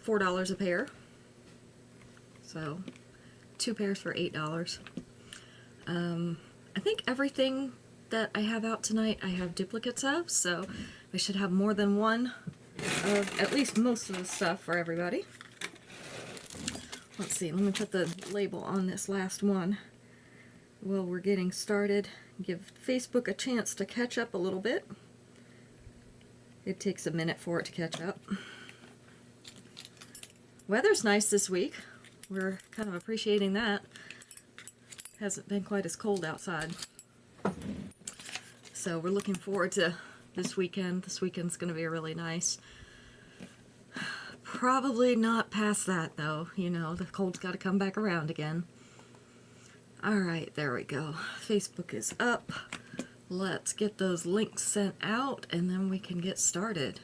$4 a pair. So 2 pairs for $8. I think everything that I have out tonight I have duplicates of, so I should have more than one of at least most of the stuff for everybody. Let's see, let me put the label on this last one while we're getting started. Give Facebook a chance to catch up a little bit. It takes a minute for it to catch up. Weather's nice this week. We're kind of appreciating that. Hasn't been quite as cold outside. So we're looking forward to this weekend. This weekend's going to be really nice. Probably not past that though. You know, the cold's got to come back around again. Alright, there we go. Facebook is up. Let's get those links sent out and then we can get started.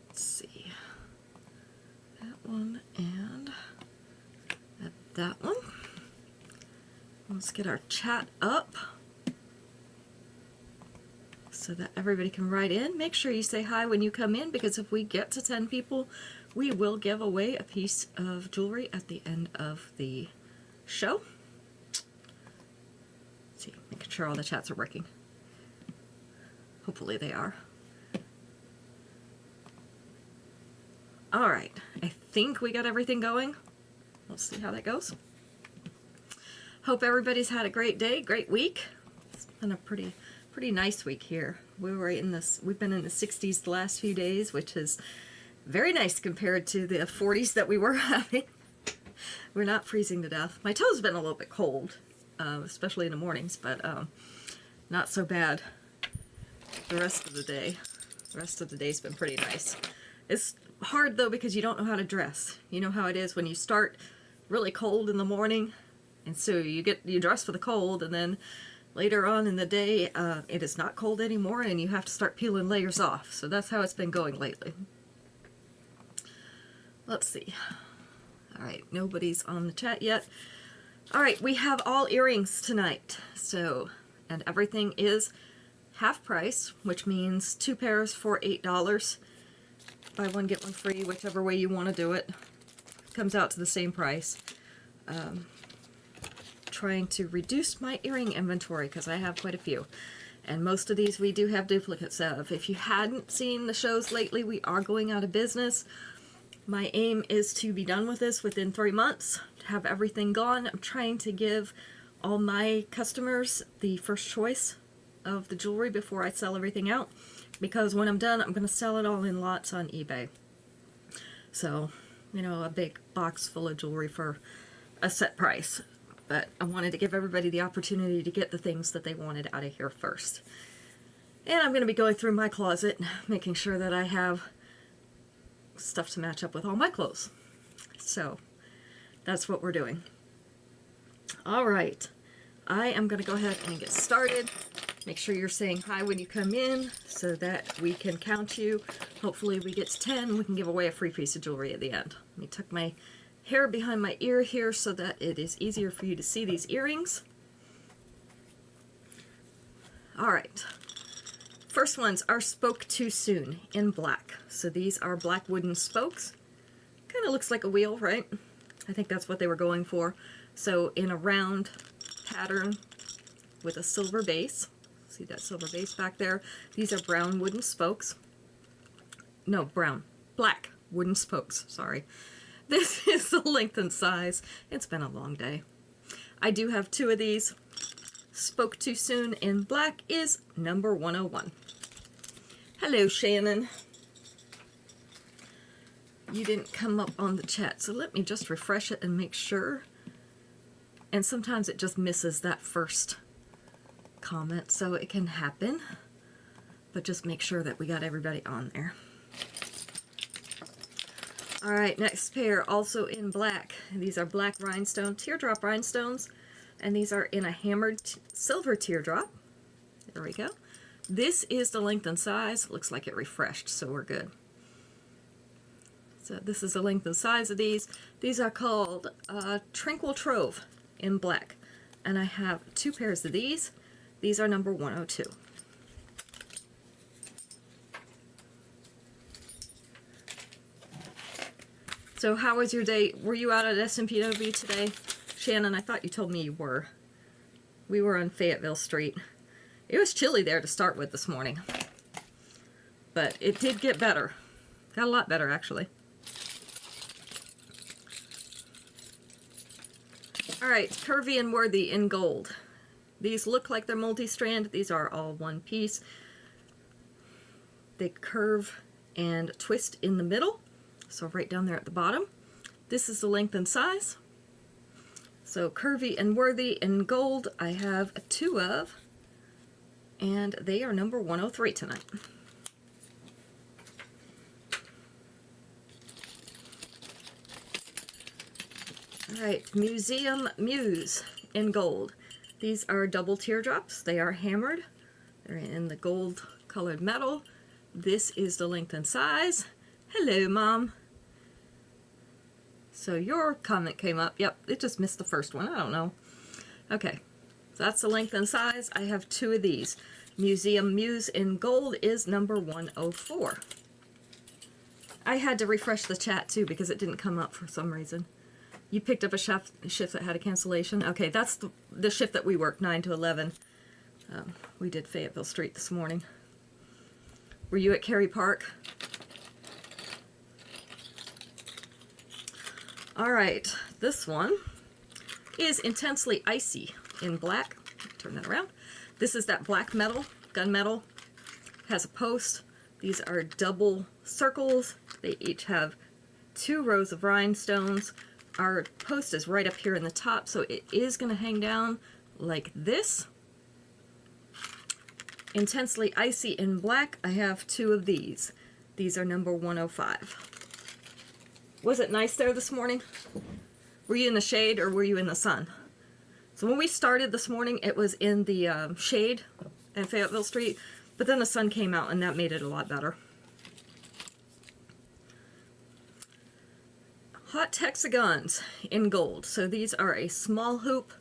Let's see. That one and that one. Let's get our chat up so that everybody can write in. Make sure you say hi when you come in, because if we get to 10 people, we will give away a piece of jewelry at the end of the show. Let's see, making sure all the chats are working. Hopefully they are. Alright, I think we got everything going. Let's see how that goes. Hope everybody's had a great day, great week. It's been a pretty nice week here. We've been in the 60s the last few days, which is very nice compared to the 40s that we were having. We're not freezing to death. My toes have been a little bit cold, especially in the mornings, but not so bad the rest of the day. The rest of the day's been pretty nice. It's hard though because you don't know how to dress. You know how it is when you start really cold in the morning, and so you dress for the cold, and then later on in the day it is not cold anymore and you have to start peeling layers off. So that's how it's been going lately. Let's see. Alright, nobody's on the chat yet. Alright, we have all earrings tonight. So, and everything is half price, which means 2 pairs for $8. Buy one, get one free, whichever way you want to do it. Comes out to the same price. Trying to reduce my earring inventory because I have quite a few. And most of these we do have duplicates of. If you hadn't seen the shows lately, we are going out of business. My aim is to be done with this within 3 months, to have everything gone. I'm trying to give all my customers the first choice of the jewelry before I sell everything out, because when I'm done, I'm going to sell it all in lots on eBay. So, you know, a big box full of jewelry for a set price. But I wanted to give everybody the opportunity to get the things that they wanted out of here first. And I'm going to be going through my closet, making sure that I have stuff to match up with all my clothes. So that's what we're doing. Alright, I am going to go ahead and get started. Make sure you're saying hi when you come in so that we can count you. Hopefully we get to 10, we can give away a free piece of jewelry at the end. Let me tuck my hair behind my ear here so that it is easier for you to see these earrings. Alright, first ones are Spoke Too Soon in black. So these are black wooden spokes. Kind of looks like a wheel, right? I think that's what they were going for. So in a round pattern with a silver base. See that silver base back there? These are brown wooden spokes. No, black wooden spokes, sorry. This is the length and size. It's been a long day. I do have 2 of these. Spoke Too Soon in black is number 101. Hello, Shannon. You didn't come up on the chat, so let me just refresh it and make sure. And sometimes it just misses that first comment, so it can happen. But just make sure that we got everybody on there. Alright, next pair, also in black. These are black rhinestone teardrop rhinestones, and these are in a hammered silver teardrop. There we go. This is the length and size. Looks like it refreshed, so we're good. So this is the length and size of these. These are called Tranquil Trove in black, and I have 2 pairs of these. These are number 102. So how was your day? Were you out at SMPW today? Shannon, I thought you told me you were. We were on Fayetteville Street. It was chilly there to start with this morning. But it did get better. Got a lot better, actually. Alright, Curvy and Worthy in gold. These look like they're multi-strand. These are all one piece. They curve and twist in the middle. So right down there at the bottom. This is the length and size. So Curvy and Worthy in gold I have 2 of. And they are number 103 tonight. Alright, Museum Muse in gold. These are double teardrops. They are hammered. They're in the gold colored metal. This is the length and size. Hello, Mom. So your comment came up. Yep, it just missed the first one. I don't know. Okay, so that's the length and size. I have 2 of these. Museum Muse in gold is number 104. I had to refresh the chat too because it didn't come up for some reason. You picked up a shift that had a cancellation? Okay, that's the shift that we worked, 9 to 11. We did Fayetteville Street this morning. Were you at Cary Park? Alright, this one is Intensely Icy in black. Turn that around. This is that black metal, gunmetal. Has a post. These are double circles. They each have 2 rows of rhinestones. Our post is right up here in the top, so it is going to hang down like this. Intensely Icy in black, I have 2 of these. These are number 105. Was it nice there this morning? Were you in the shade or were you in the sun? So when we started this morning, it was in the shade at Fayetteville Street, but then the sun came out and that made it a lot better. Hot hexagons in gold. So these are a small hoop.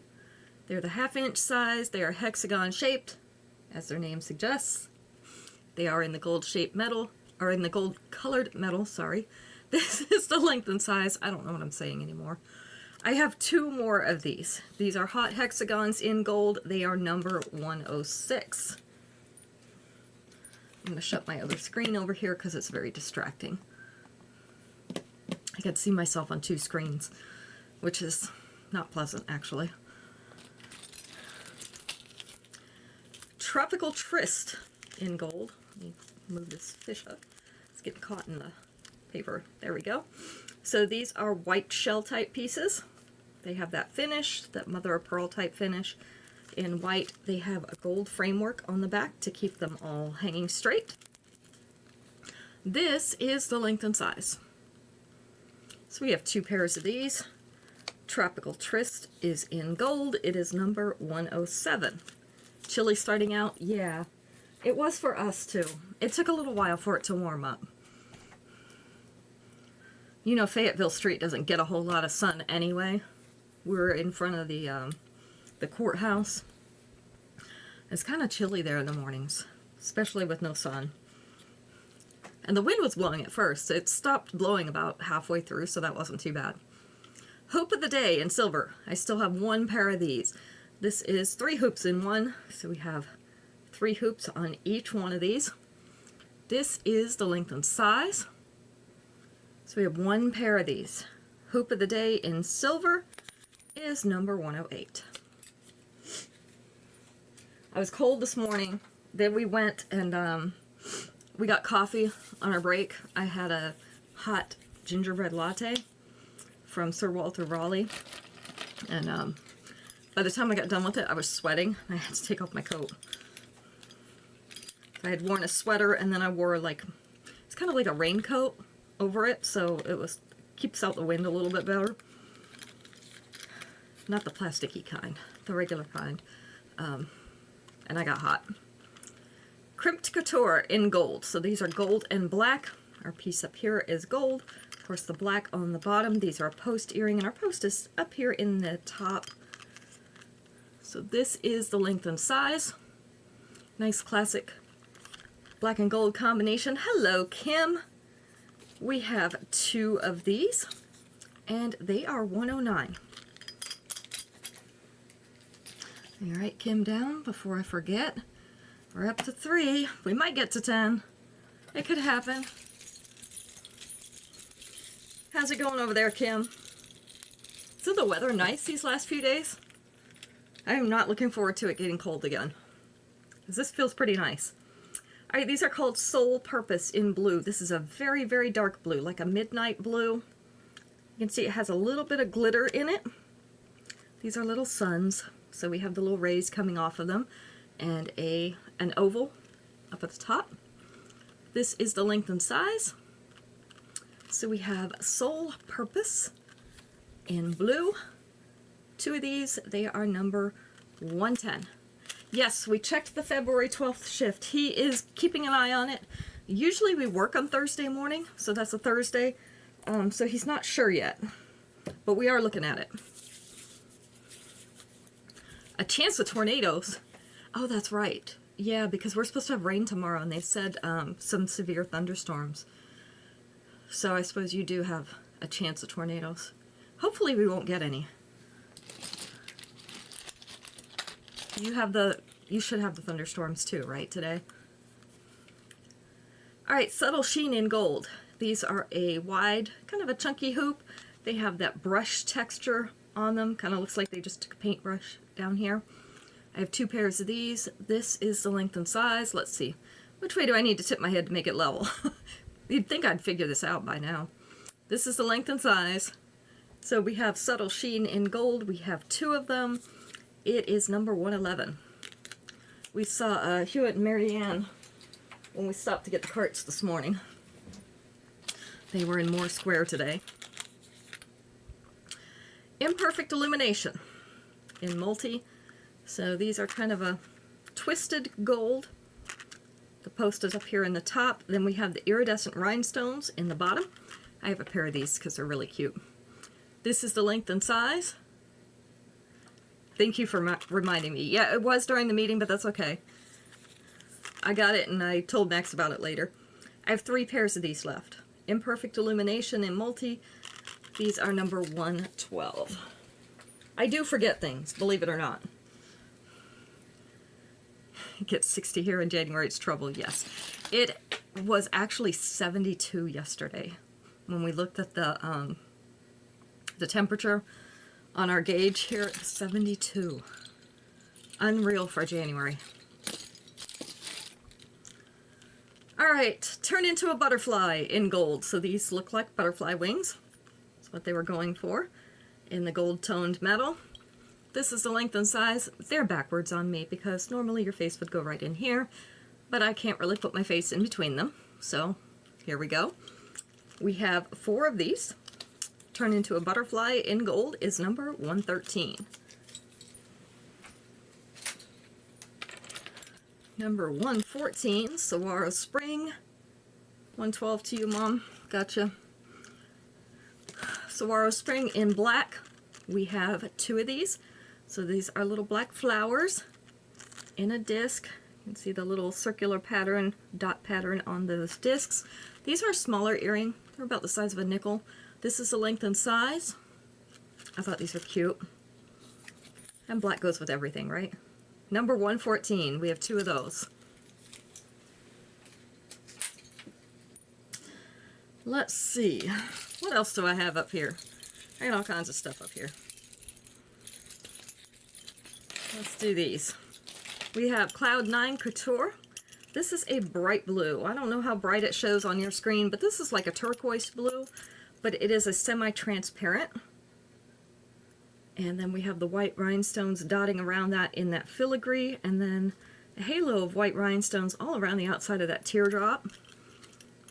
They're the 1/2 inch size. They are hexagon shaped, as their name suggests. They are in the gold shaped metal, or in the gold colored metal, sorry. This is the length and size. I don't know what I'm saying anymore. I have 2 more of these. These are hot hexagons in gold. They are number 106. I'm going to shut my other screen over here because it's very distracting. I could see myself on 2 screens, which is not pleasant, actually. Tropical Tryst in gold. Let me move this fish up. It's getting caught in the paper. There we go. So these are white shell type pieces. They have that finish, that mother of pearl type finish. In white, they have a gold framework on the back to keep them all hanging straight. This is the length and size. So we have 2 pairs of these. Tropical Tryst is in gold. It is number 107. Chilly starting out? Yeah. It was for us too. It took a little while for it to warm up. You know, Fayetteville Street doesn't get a whole lot of sun anyway. We're in front of the courthouse. It's kind of chilly there in the mornings, especially with no sun. And the wind was blowing at first. It stopped blowing about halfway through, so that wasn't too bad. Hoop of the Day in silver. I still have 1 pair of these. This is 3 hoops in one, so we have 3 hoops on each one of these. This is the length and size. So we have 1 pair of these. Hoop of the Day in silver is number 108. I was cold this morning. Then we went and we got coffee on our break. I had a hot gingerbread latte from Sir Walter Raleigh. And by the time I got done with it, I was sweating. I had to take off my coat. I had worn a sweater and then I wore it's kind of like a raincoat over it, so it keeps out the wind a little bit better. Not the plasticky kind, the regular kind. And I got hot. Crimped Couture in gold. So these are gold and black. Our piece up here is gold. Of course, the black on the bottom. These are a post earring, and our post is up here in the top. So this is the length and size. Nice classic black and gold combination. Hello, Kim. We have 2 of these. and they are $109. All right, Kim, down before I forget. We're up to 3. We might get to 10. It could happen. How's it going over there, Kim? Isn't the weather nice these last few days? I am not looking forward to it getting cold again, because this feels pretty nice. All right, these are called Soul Purpose in blue. This is a very, very dark blue, like a midnight blue. You can see it has a little bit of glitter in it. These are little suns, so we have the little rays coming off of them, and an oval up at the top. This is the length and size. So we have Soul Purpose in blue. 2 of these, they are number 110. Yes, we checked the February 12th shift. He is keeping an eye on it. Usually we work on Thursday morning, so that's a Thursday. So he's not sure yet, but we are looking at it. A chance of tornadoes. Oh, that's right. Yeah, because we're supposed to have rain tomorrow, and they've said some severe thunderstorms. So I suppose you do have a chance of tornadoes. Hopefully we won't get any. You should have the thunderstorms too, right, today? All right, Subtle Sheen in Gold. These are a wide, kind of a chunky hoop. They have that brush texture on them. Kind of looks like they just took a paintbrush down here. I have 2 pairs of these. This is the length and size. Let's see. Which way do I need to tip my head to make it level? You'd think I'd figure this out by now. This is the length and size. So we have Subtle Sheen in Gold. We have 2 of them. It is number 111. We saw Hewitt and Marianne when we stopped to get the carts this morning. They were in Moore Square today. Imperfect Illumination in multi. So these are kind of a twisted gold. The post is up here in the top. Then we have the iridescent rhinestones in the bottom. I have a pair of these because they're really cute. This is the length and size. Thank you for reminding me. Yeah, it was during the meeting, but that's okay. I got it and I told Max about it later. I have 3 pairs of these left. Imperfect Illumination in multi. These are number 112. I do forget things, believe it or not. Get 60 here in January, it's trouble, yes. It was actually 72 yesterday when we looked at the temperature on our gauge here. It was 72. Unreal for January. All right, turn into a butterfly in gold. So these look like butterfly wings. That's what they were going for in the gold toned metal. This is the length and size. They're backwards on me because normally your face would go right in here, but I can't really put my face in between them. So here we go. We have 4 of these. Turn into a butterfly in gold is number 113. Number 114, Saguaro Spring. 112 to you, Mom. Gotcha. Saguaro Spring in black. We have 2 of these. So these are little black flowers in a disc. You can see the little circular pattern, dot pattern on those discs. These are a smaller earring. They're about the size of a nickel. This is the length and size. I thought these were cute. And black goes with everything, right? Number 114, we have 2 of those. Let's see. What else do I have up here? I got all kinds of stuff up here. Let's do these. We have Cloud 9 Couture. This is a bright blue. I don't know how bright it shows on your screen, but this is like a turquoise blue, but it is a semi-transparent. And then we have the white rhinestones dotting around that in that filigree, and then a halo of white rhinestones all around the outside of that teardrop.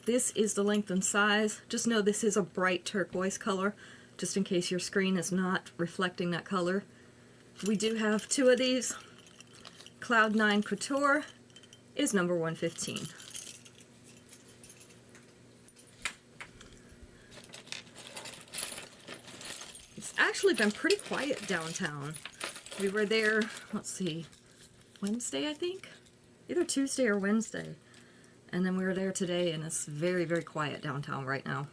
This is the length and size. Just know this is a bright turquoise color, just in case your screen is not reflecting that color. We do have 2 of these. Cloud 9 Couture is number 115. It's actually been pretty quiet downtown. We were there, let's see, Wednesday, I think? Either Tuesday or Wednesday. And then we were there today, and it's very, very quiet downtown right now.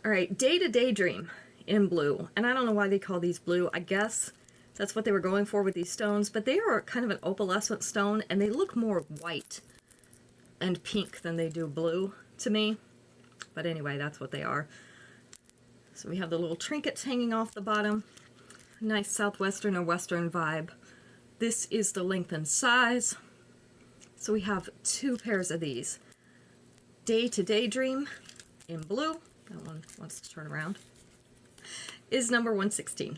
All right, Day to Daydream in blue. And I don't know why they call these blue. I guess that's what they were going for with these stones. But they are kind of an opalescent stone, and they look more white and pink than they do blue to me. But anyway, that's what they are. So we have the little trinkets hanging off the bottom. Nice southwestern or western vibe. This is the length and size. So we have 2 pairs of these. Day to Daydream in blue. That one wants to turn around. Is number 116.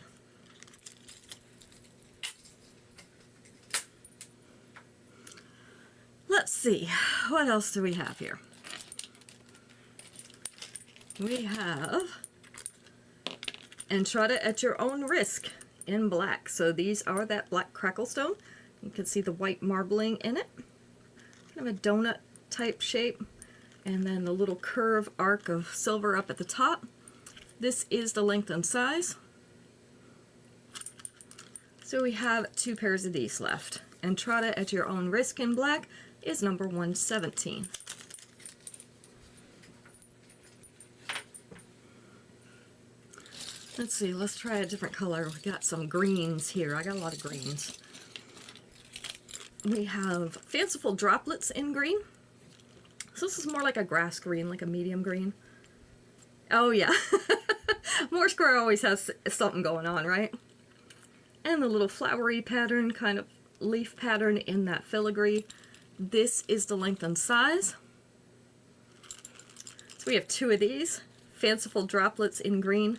Let's see. What else do we have here? We have Entrada at Your Own Risk in black. So these are that black crackle stone. You can see the white marbling in it. Kind of a donut type shape. And then the little curve arc of silver up at the top. This is the length and size. So we have 2 pairs of these left. Entrada at Your Own Risk in black is number 117. Let's see, let's try a different color. We got some greens here. I got a lot of greens. We have Fanciful Droplets in green. So this is more like a grass green, like a medium green. Oh yeah. Moore Square always has something going on, right? And the little flowery pattern, kind of leaf pattern in that filigree. This is the length and size. So we have 2 of these. Fanciful Droplets in green.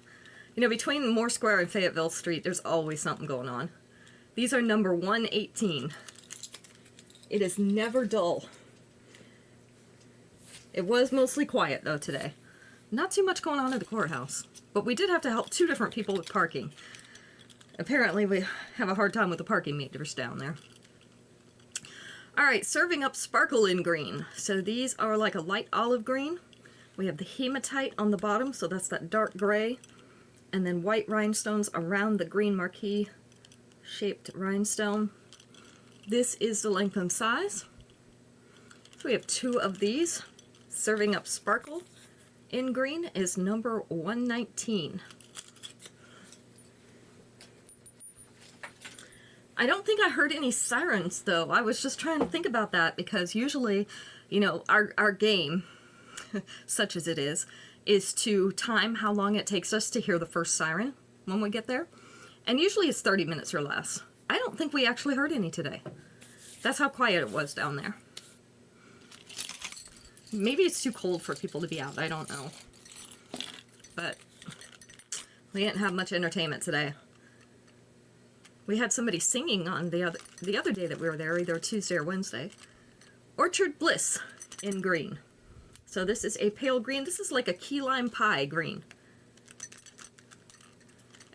You know, between Moore Square and Fayetteville Street, there's always something going on. These are number 118. It is never dull. It was mostly quiet, though, today. Not too much going on at the courthouse. But we did have to help 2 different people with parking. Apparently, we have a hard time with the parking meters down there. Alright, Serving Up Sparkle in green. So these are like a light olive green. We have the hematite on the bottom, so that's that dark gray. And then white rhinestones around the green marquee shaped rhinestone. This is the length and size. So we have 2 of these. Serving Up Sparkle in green is number 119. I don't think I heard any sirens, though. I was just trying to think about that, because usually, you know, our game, such as it is to time how long it takes us to hear the first siren when we get there. And usually it's 30 minutes or less. I don't think we actually heard any today. That's how quiet it was down there. Maybe it's too cold for people to be out. I don't know. But we didn't have much entertainment today. We had somebody singing on the other day that we were there, either Tuesday or Wednesday. Orchard Bliss in green. So this is a pale green. This is like a key lime pie green.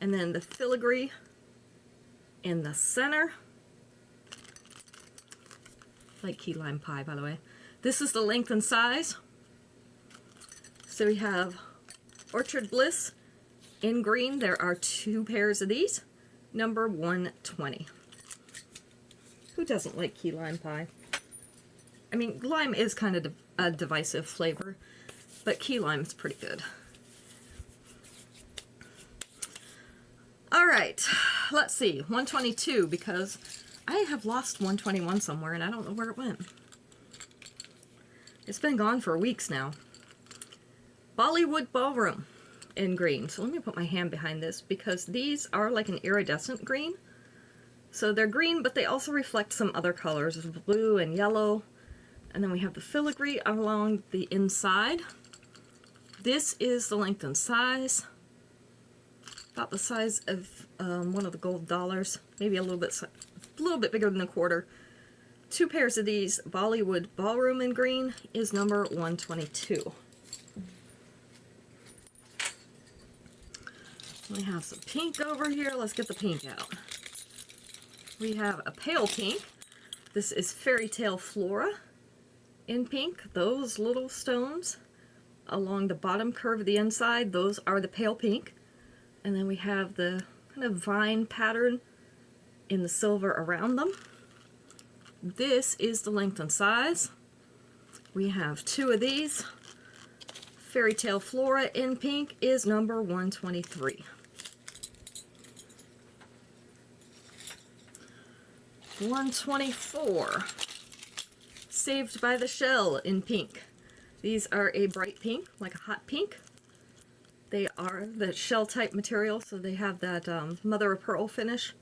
And then the filigree in the center. Like key lime pie, by the way. This is the length and size. So we have Orchard Bliss in green. There are 2 pairs of these. Number 120. Who doesn't like key lime pie? I mean, lime is kind of a divisive flavor, but key lime is pretty good. All right, let's see, 122, because I have lost 121 somewhere and I don't know where it went. It's been gone for weeks now. Bollywood Ballroom in green. So let me put my hand behind this, because these are like an iridescent green. So they're green, but they also reflect some other colors, blue and yellow. And then we have the filigree along the inside. This is the length and size. About the size of one of the gold dollars. Maybe a little bit bigger than a quarter. 2 pairs of these. Bollywood Ballroom in green is number 122. We have some pink over here. Let's get the pink out. We have a pale pink. This is Fairy Tale Flora in pink. Those little stones along the bottom curve of the inside, those are the pale pink. And then we have the kind of vine pattern in the silver around them. This is the length and size. We have 2 of these. Fairy Tale Flora in pink is number 123. 124. Saved by the Shell in pink. These are a bright pink, like a hot pink. They are the shell type material, so they have that mother of pearl finish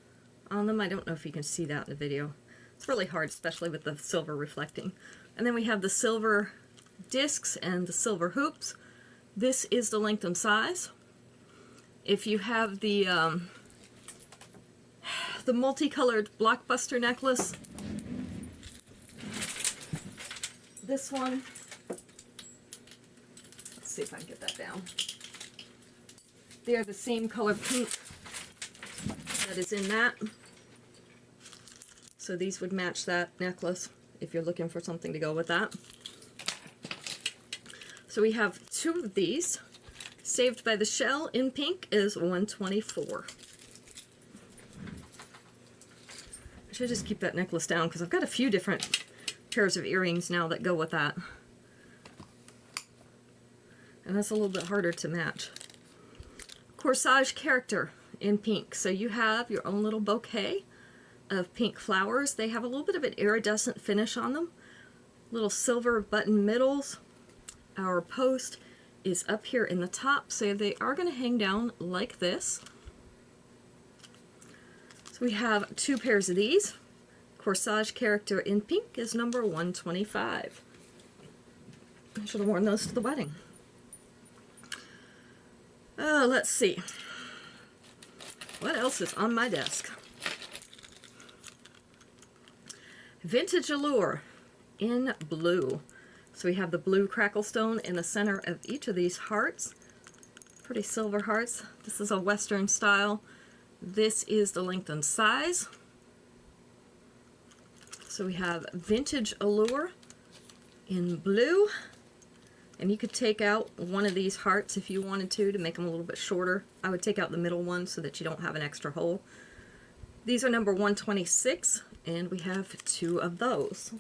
on them. I don't know if you can see that in the video. It's really hard, especially with the silver reflecting. And then we have the silver discs and the silver hoops. This is the length and size. If you have the multicolored blockbuster necklace, this one, let's see if I can get that down. They're the same color pink that is in that. So these would match that necklace if you're looking for something to go with that. So we have two of these. Saved by the Shell in pink is 124. I should just keep that necklace down because I've got a few different pairs of earrings now that go with that. And that's a little bit harder to match. Corsage Character in pink. So you have your own little bouquet of pink flowers. They have a little bit of an iridescent finish on them. Little silver button middles. Our post is up here in the top, so they are going to hang down like this. So we have two pairs of these. Corsage Character in pink is number 125. I should have worn those to the wedding. Let's see. What else is on my desk? Vintage Allure in blue. So we have the blue crackle stone in the center of each of these hearts. Pretty silver hearts. This is a Western style. This is the length and size. So we have Vintage Allure in blue. And you could take out one of these hearts if you wanted to make them a little bit shorter. I would take out the middle one so that you don't have an extra hole. These are number 126, and we have two of those.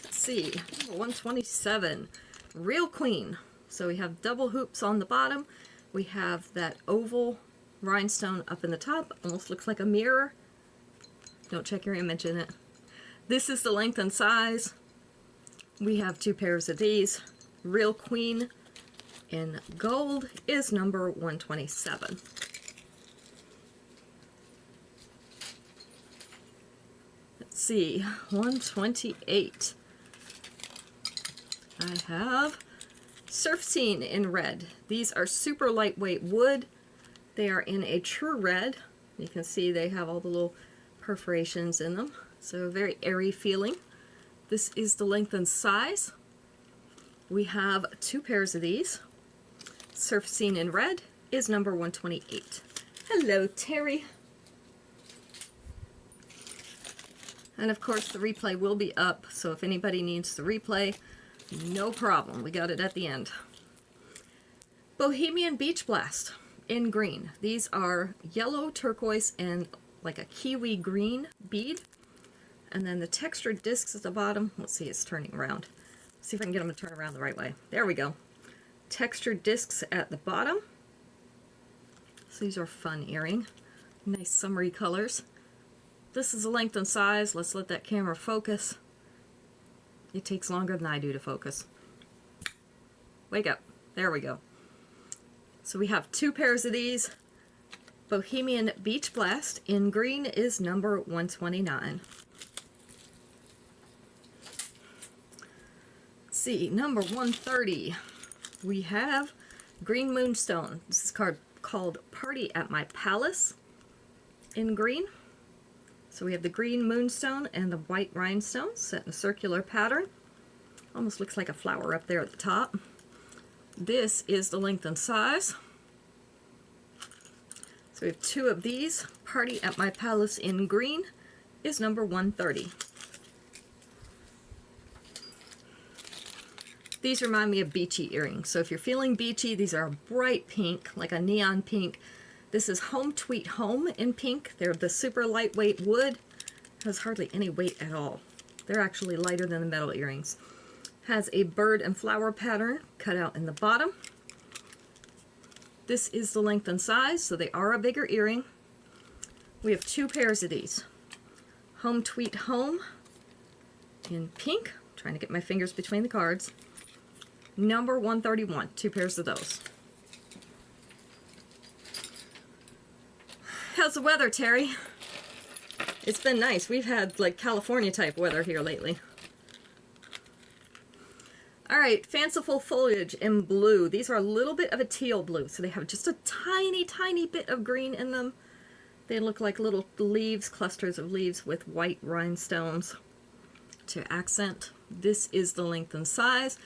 Let's see, number 127, Real Queen. So we have double hoops on the bottom. We have that oval rhinestone up in the top. Almost looks like a mirror. Don't check your image in it. This is the length and size. We have two pairs of these. Real Queen in gold is number 127. Let's see, 128. I have Surf Scene in red. These are super lightweight wood. They are in a true red. You can see they have all the little perforations in them. So very airy feeling. This is the length and size. We have two pairs of these. Surf Scene in red is number 128. Hello, Terry. And of course the replay will be up, so if anybody needs the replay, no problem. We got it at the end. Bohemian Beach Blast in green. These are yellow, turquoise, and like a kiwi green bead. And then the textured discs at the bottom. Let's see, it's turning around. See if I can get them to turn around the right way. There we go. Textured discs at the bottom. So these are fun earring. Nice summery colors. This is the length and size. Let's let that camera focus. It takes longer than I do to focus. Wake up. There we go. So we have two pairs of these. Bohemian Beach Blast in green is number 129. Let's see, number 130. We have Green Moonstone. This is called Party at My Palace in green. So we have the green moonstone and the white rhinestone set in a circular pattern. Almost looks like a flower up there at the top. This is the length and size. So we have two of these. Party at My Palace in green is number 130. These remind me of beachy earrings. So if you're feeling beachy, these are a bright pink, like a neon pink. This is Home Tweet Home in pink. They're the super lightweight wood. Has hardly any weight at all. They're actually lighter than the metal earrings. Has a bird and flower pattern cut out in the bottom. This is the length and size, so they are a bigger earring. We have 2 pairs of these. Home Tweet Home in pink. I'm trying to get my fingers between the cards. Number 131, 2 pairs of those. How's the weather, Terry? It's been nice. We've had like California type weather here lately. All right, Fanciful Foliage in blue. These are a little bit of a teal blue, so they have just a tiny, tiny bit of green in them. They look like little leaves, clusters of leaves with white rhinestones to accent. This is the length and size.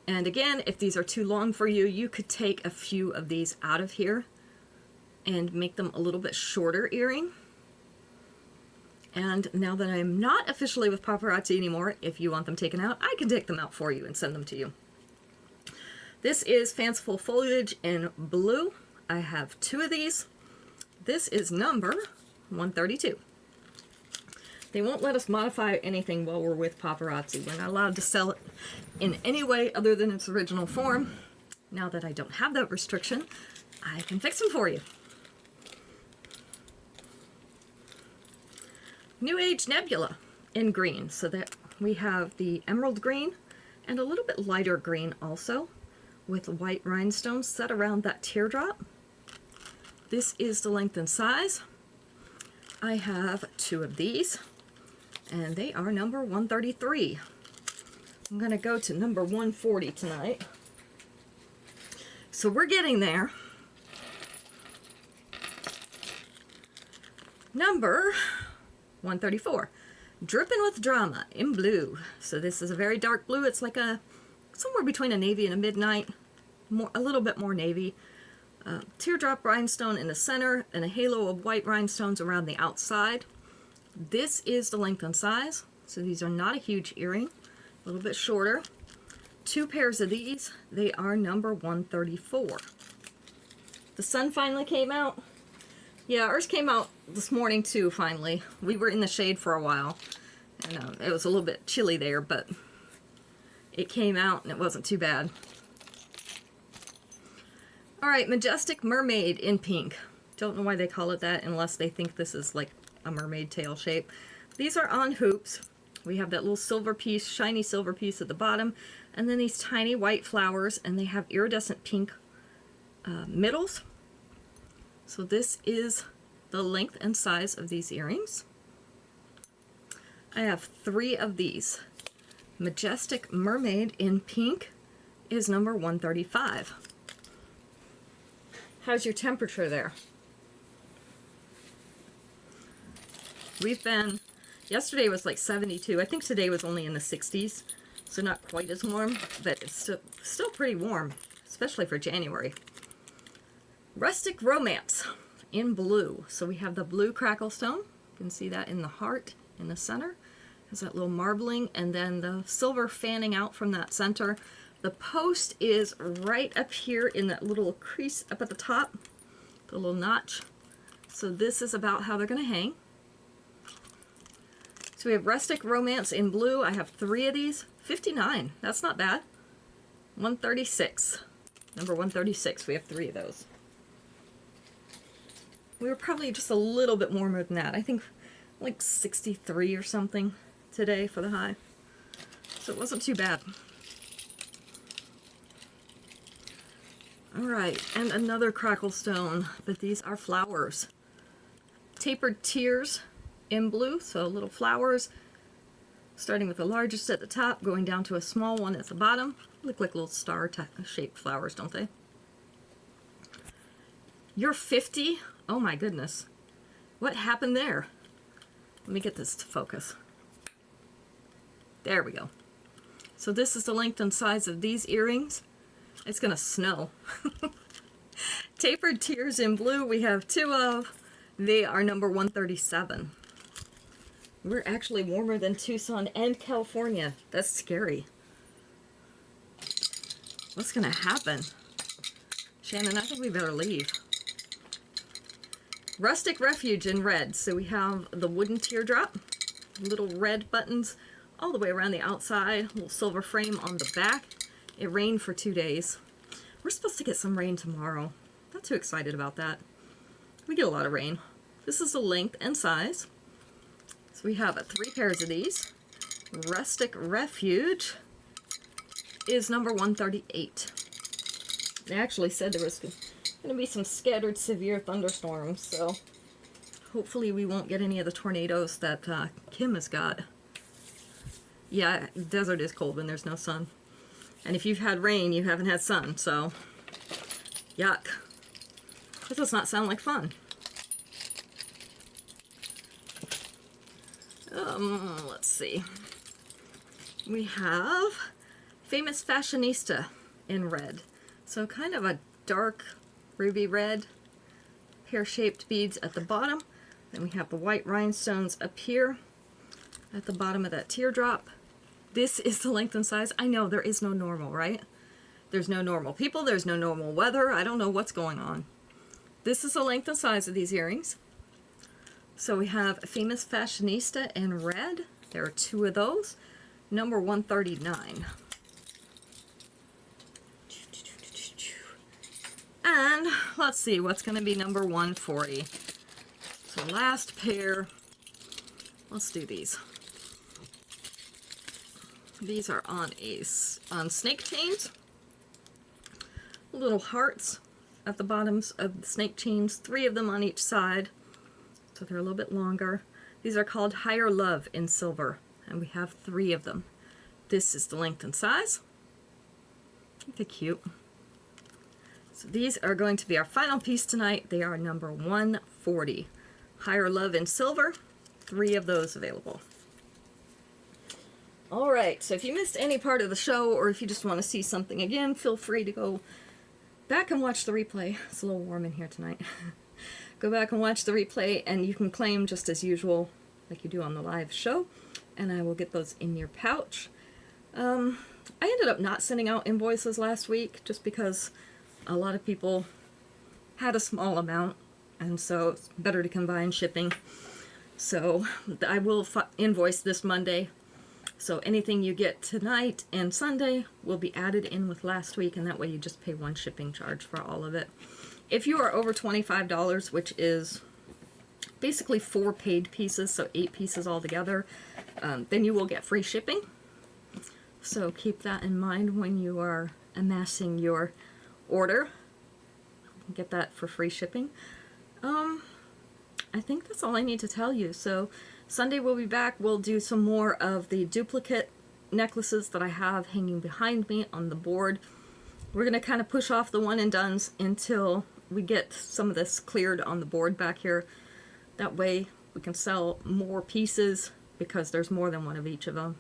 And again, if these are too long for you, you could take a few of these out of here and make them a little bit shorter earring. And now that I'm not officially with Paparazzi anymore, if you want them taken out, I can take them out for you and send them to you. This is Fanciful Foliage in blue. I have 2 of these. This is number 132. They won't let us modify anything while we're with Paparazzi. We're not allowed to sell it in any way other than its original form. Now that I don't have that restriction, I can fix them for you. New Age Nebula in green, so that we have the emerald green and a little bit lighter green also with white rhinestones set around that teardrop. This is the length and size. I have 2 of these and they are number 133. I'm going to go to number 140 tonight. So we're getting there. Number 134, Drippin' with Drama in blue. So this is a very dark blue. It's like a somewhere between a navy and a midnight, a little bit more navy. Teardrop rhinestone in the center and a halo of white rhinestones around the outside. This is the length and size. So these are not a huge earring, a little bit shorter. 2 pairs of these. They are number 134. The sun finally came out. Yeah, ours came out this morning too, finally. We were in the shade for a while, and it was a little bit chilly there, but it came out and it wasn't too bad. All right, Majestic Mermaid in pink. Don't know why they call it that unless they think this is like a mermaid tail shape. These are on hoops. We have that little silver piece, shiny silver piece at the bottom, and then these tiny white flowers, and they have iridescent pink middles. So this is the length and size of these earrings. I have 3 of these. Majestic Mermaid in pink is number 135. How's your temperature there? Yesterday was like 72. I think today was only in the 60s, so not quite as warm, but it's still pretty warm, especially for January. Rustic Romance in blue. So we have the blue crackle stone. You can see that in the heart in the center. Has that little marbling, and then the silver fanning out from that center. The post is right up here in that little crease up at the top, the little notch. So this is about how they're going to hang. So we have Rustic Romance in blue. I have 3 of these. 59. That's not bad. 136. Number 136. We have 3 of those. We were probably just a little bit warmer than that. I think like 63 or something today for the high. So it wasn't too bad. All right, and another crackle stone, but these are flowers. Tapered Tears in blue, so little flowers, starting with the largest at the top, going down to a small one at the bottom. Look like little star-shaped flowers, don't they? You're 50? Oh my goodness. What happened there? Let me get this to focus. There we go. So this is the length and size of these earrings. It's gonna snow. Tapered Tears in blue, we have 2 of. They are number 137. We're actually warmer than Tucson and California. That's scary. What's gonna happen? Shannon, I think we better leave. Rustic Refuge in red. So we have the wooden teardrop, little red buttons all the way around the outside, little silver frame on the back. It rained for 2 days. We're supposed to get some rain tomorrow. Not too excited about that. We get a lot of rain. This is the length and size. So we have 3 pairs of these. Rustic Refuge is number 138. They actually said there was going to be some scattered severe thunderstorms, so hopefully we won't get any of the tornadoes that Kim has got. Yeah, desert is cold when there's no sun. And if you've had rain, you haven't had sun, so yuck. That does not sound like fun. Let's see. We have Famous Fashionista in red. So kind of a dark ruby red, pear-shaped beads at the bottom. Then we have the white rhinestones up here at the bottom of that teardrop. This is the length and size. I know there is no normal, right? There's no normal people, there's no normal weather. I don't know what's going on. This is the length and size of these earrings. So we have Famous Fashionista in red. There are 2 of those. Number 139. And let's see what's going to be number 140. So last pair. Let's do these. These are on snake chains. Little hearts at the bottoms of the snake chains. 3 of them on each side. So they're a little bit longer. These are called Higher Love in silver. And we have 3 of them. This is the length and size. Aren't they cute? So these are going to be our final piece tonight. They are number 140. Higher Love in silver. 3 of those available. Alright, so if you missed any part of the show, or if you just want to see something again, feel free to go back and watch the replay. It's a little warm in here tonight. Go back and watch the replay, and you can claim just as usual, like you do on the live show, and I will get those in your pouch. I ended up not sending out invoices last week, just because a lot of people had a small amount, and so it's better to combine shipping. So I will invoice this Monday. So anything you get tonight and Sunday will be added in with last week, and that way you just pay 1 shipping charge for all of it. If you are over $25, which is basically 4 paid pieces, so 8 pieces altogether, then you will get free shipping. So keep that in mind when you are amassing your order. Get that for free shipping. I think that's all I need to tell you. So Sunday we'll be back. We'll do some more of the duplicate necklaces that I have hanging behind me on the board. We're going to kind of push off the one and dones until we get some of this cleared on the board back here. That way we can sell more pieces because there's more than one of each of them.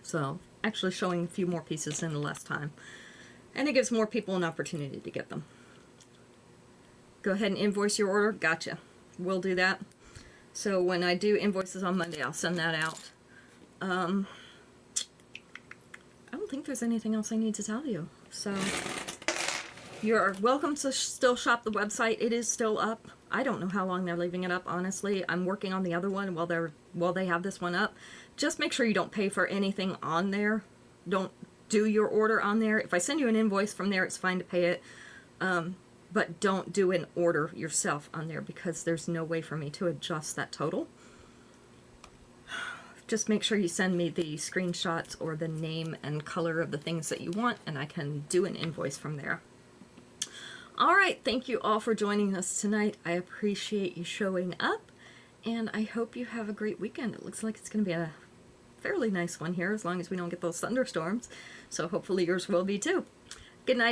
So actually showing a few more pieces in less time. And it gives more people an opportunity to get them. Go ahead and invoice your order. Gotcha. We'll do that. So when I do invoices on Monday, I'll send that out. I don't think there's anything else I need to tell you. So you're welcome to still shop the website. It is still up. I don't know how long they're leaving it up, honestly. I'm working on the other one while they have this one up. Just make sure you don't pay for anything on there. Don't do your order on there. If I send you an invoice from there, it's fine to pay it. But don't do an order yourself on there because there's no way for me to adjust that total. Just make sure you send me the screenshots or the name and color of the things that you want, and I can do an invoice from there. Alright, thank you all for joining us tonight. I appreciate you showing up, and I hope you have a great weekend. It looks like it's going to be a fairly nice one here, as long as we don't get those thunderstorms. So hopefully yours will be too. Good night.